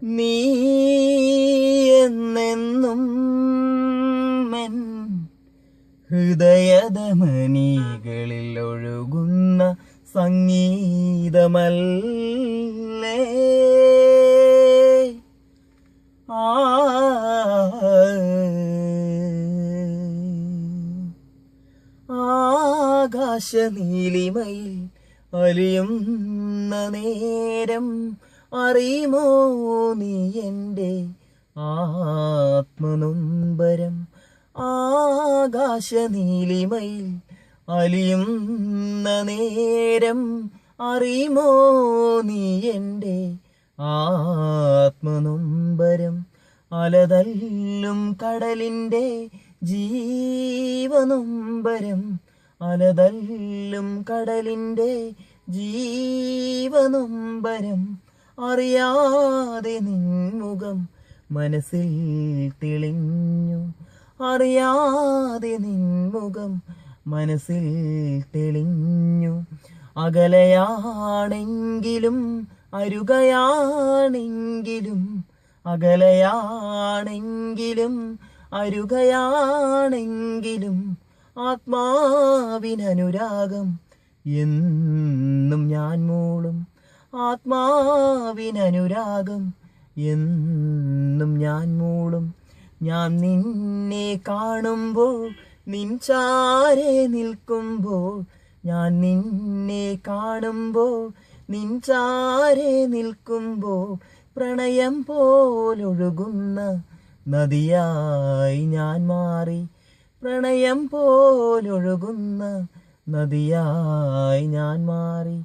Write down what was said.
നീ എന്നെന്നും എൻ ഹൃദയധമനികളിൽ ഒഴുകുന്ന സംഗീതമല്ലേ. ആകാശനീലിമയിൽ അലിയുന്ന നേരം അറിയുമോ നീ എൻ്റെ ആത്മനൊമ്പരം. ആകാശനീലിമയിൽ അലിയുന്ന നേരം അറിയുമോ നീ എൻ്റെ ആത്മനൊമ്പരം. അലതല്ലും കടലിൻ്റെ ജീവനൊമ്പരം, അലതല്ലും കടലിൻ്റെ ജീവനൊമ്പരം. അറിയാതെ നിൻമുഖം മനസ്സിൽ തെളിഞ്ഞു, അറിയാതെ നിൻമുഖം മനസ്സിൽ തെളിഞ്ഞു. അകലയാണെങ്കിലും അരുകയാണെങ്കിലും, അകലയാണെങ്കിലും അരുകയാണെങ്കിലും ആത്മാവിനനുരാഗം എന്നും ഞാൻ മൂളും. ആത്മാവിനനുരാഗം എന്നും ഞാൻ മൂളും. ഞാൻ നിന്നെ കാണുമ്പോൾ, നിൻ ചാരെ നിൽക്കുമ്പോൾ, ഞാൻ നിന്നെ കാണുമ്പോൾ, നിൻ ചാരെ നിൽക്കുമ്പോൾ പ്രണയം പോലൊഴുകുന്ന നദിയായി ഞാൻ മാറി. പ്രണയം പോലൊഴുകുന്ന നദിയായി ഞാൻ മാറി.